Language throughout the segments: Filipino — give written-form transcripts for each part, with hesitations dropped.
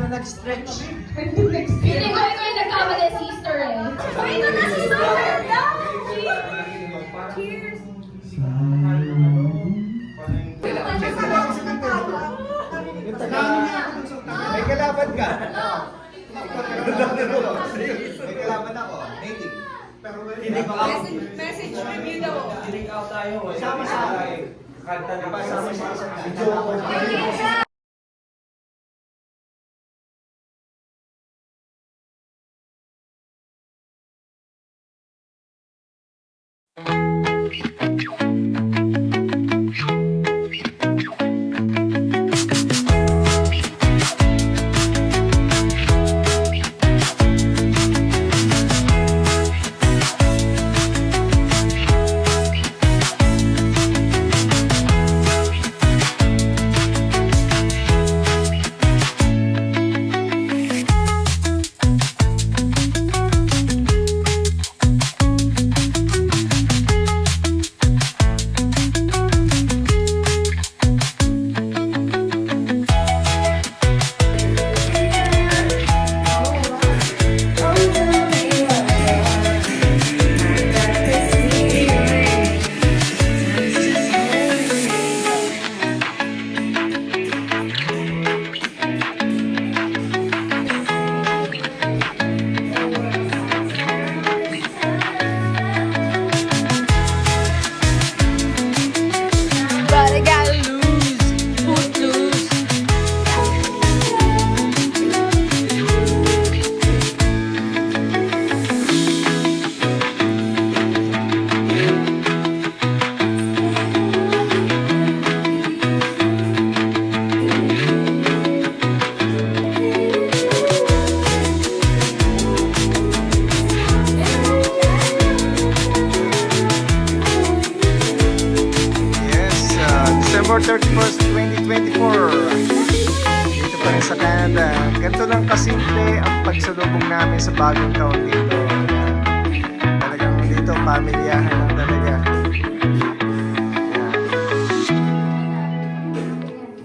na nag-stretch. Hindi ko ikaw yung nagkamali, sister eh. Ay, ito na si Sir! Cheers! May kalaban ka? May kalaban ako. Native. Message review daw. Drink out tayo. Sama sa akin. Kanta na ba? Sama sa isang But I gotta lose, footloose. Yes, December 31st, 2024. Dito pa rin sa Canada. Ganito lang kasimple ang pagsalubong namin sa bagong taon dito. Talagang dito, pamilyahan lang talaga.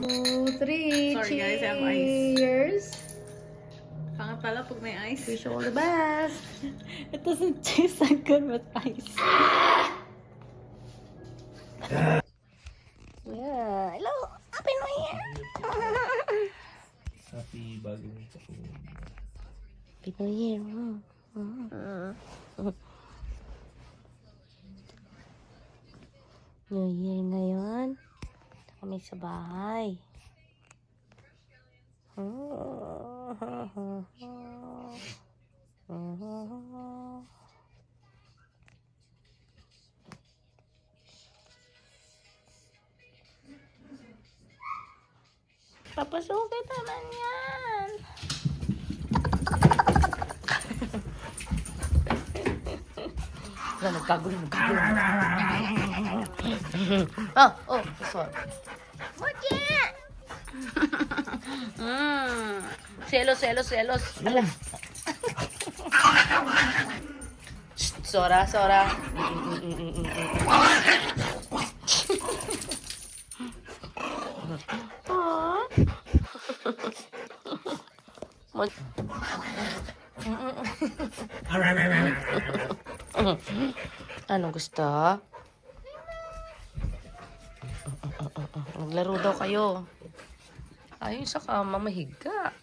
Two, three, Sorry, guys, I have ice. cheers. Pangat pala pag may ice. Wish you all the best. It doesn't taste that good with ice. Yeah. Hello. Happy New Year. Happy bagong taon. Happy New Year. New Year ngayon. Kami sa bahay. Papasukit naman yan. Nagkagulo. Oh, sorry. Mucha! Selos. Ala. Shh, Sora. Anong gusto? Maglaro daw kayo. Ayun sa kama, mahiga.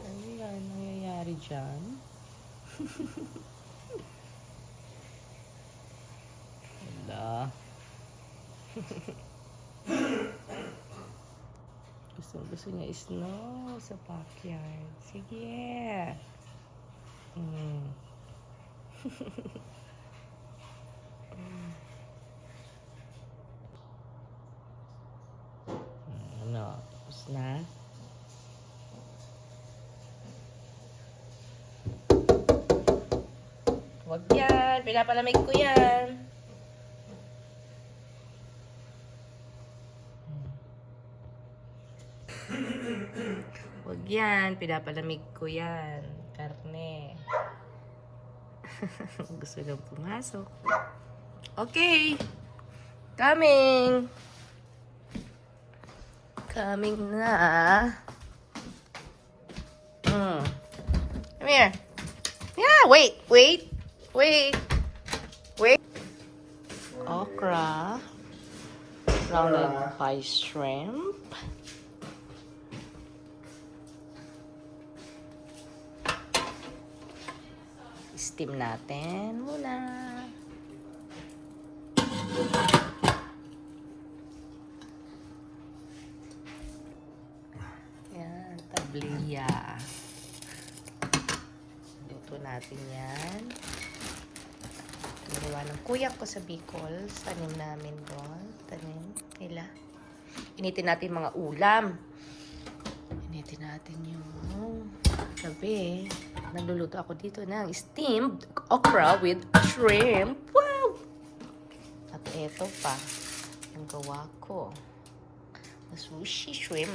Ano yan? Nangyayari dyan? Wala. Gusto niya snow sa backyard. Sige. Ano? Tapos na? Huwag yan. Pinapalamig ko yan. Huwag yan. Pinapalamig ko yan. Karne. Gusto nang pumasok. Okay. Coming. Coming na. Come here. Yeah, wait. Okra. Rounded pie shrimp. Steam natin muna. Yan, tabliya. Luto natin yan. Ginawa ng kuya ko sa Bicol. Tanim namin doon. Tanim nila. Initin natin mga ulam. Initin natin yung gabi. Nagluluto ako dito ng steamed okra with shrimp. Wow! At eto pa, yung gawa ko. Na sushi shrimp.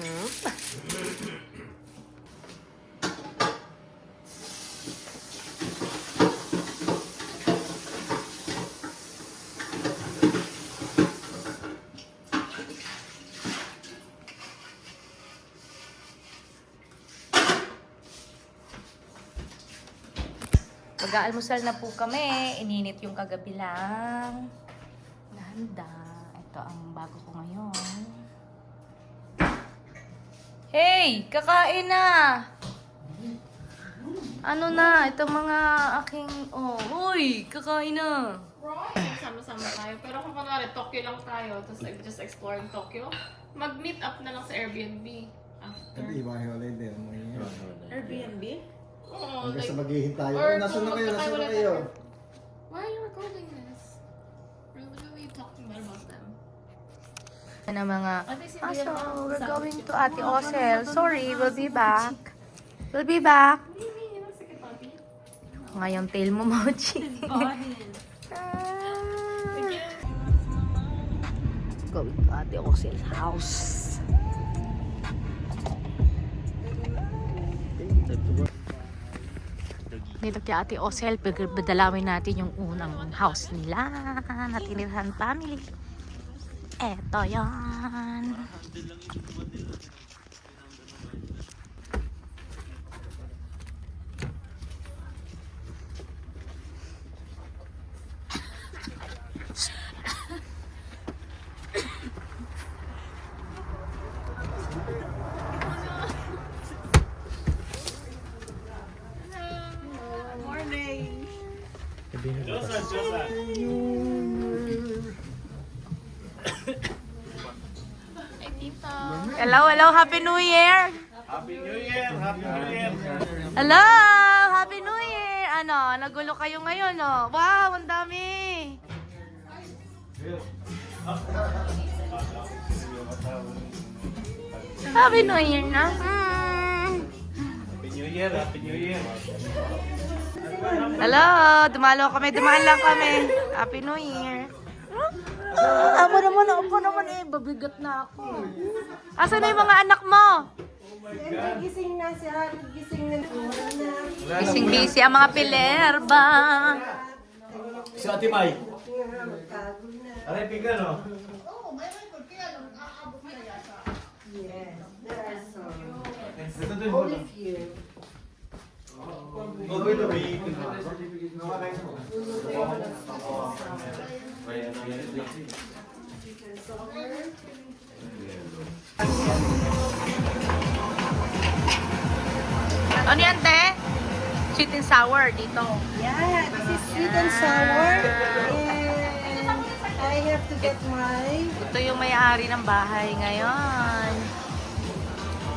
Mag-aalmusal na po kami. Ininit yung kagabi lang. Nahanda. Ito ang bago ko ngayon. Hey! Kakain na! Ano na? Itong mga aking... Oh, uy! Kakain na! Sama-sama tayo. Pero kung kunwari, Tokyo lang tayo, tapos like, just exploring Tokyo, mag-meet up na lang sa Airbnb after. Iba-hiwalay din. Airbnb? Oo, Hanggang like, sa maghihintay. or Nasaan na kung kayo? Nasaan na magkakaiwalay kayo? tayo. Why are you recording this? We're literally talking bad about them. Na mga... Ate, si Ah, Rian, so, we're sa- going to Ate Osel. Sorry, we'll be back. We'll be back. Mimi, yun ang sige, papi. Ngayon, tail mo, Mochi. Going to Ate Osel's house. Dito kay Ate Osel, badalawin natin yung unang house nila na tinirhan family. Eto yan. Hello, Happy New Year! Happy New Year! Happy New Year! Hello! Happy New Year! Ano, nagulo kayo ngayon, no? Wow, ang dami! Happy New Year na! Happy New Year! Happy New Year! Hello! Dumaan lang kami. Happy New Year! Ako naman eh. Babigat na ako. Asan na yung mga anak mo? Gising na siya, gising na siya. Busy ang mga pilerba. Si Ate Mai. Aray, piga, no? Ito din mo. Only few. Gagawin na ba? Ano yan, te? Sweet and sour dito. Yeah, this is sweet and sour. And I have to get my... Ito yung may-ari ng bahay ngayon.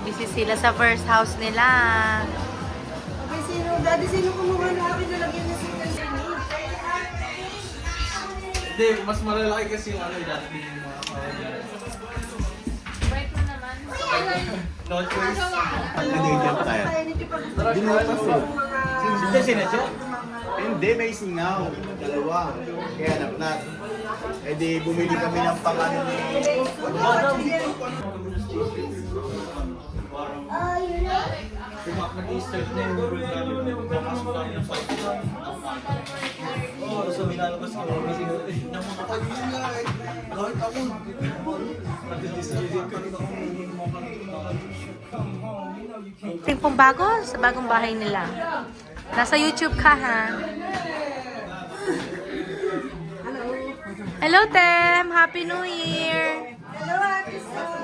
Busy sila sa first house nila. Okay, daddy, sino kumuha na akin na lagyan niya sweet and sour? Hindi, mas malalaki kasi yung ano, dati yung mga Break mo naman. no choice. Kaya nito pag Binutas eh. Sinadya, sinadya. Hindi, may singaw. Dalawa. Kaya napnat. Eh di, bumili kami ng pang ano ni... Nag-i-start na yung world namin. Papasok kami ng 5 o'clock. Oo, so minalabas ko. Kasi naman kahit ako, nag-distribute ka rin ako. Ting pong bago sa bagong bahay nila. Nasa YouTube ka, ha? Hello, Tem! Happy New Year! Hello, Ate Sam.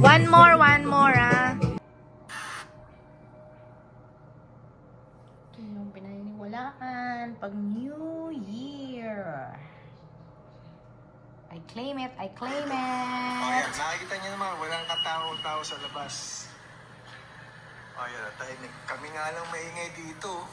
One more, ah. Ito yung pinaniniwalaan pag New Year. I claim it, I claim Ayan, it. nakikita niyo naman, walang katao-tao sa labas. Ayan, tahimik. Kami nga lang maingay dito.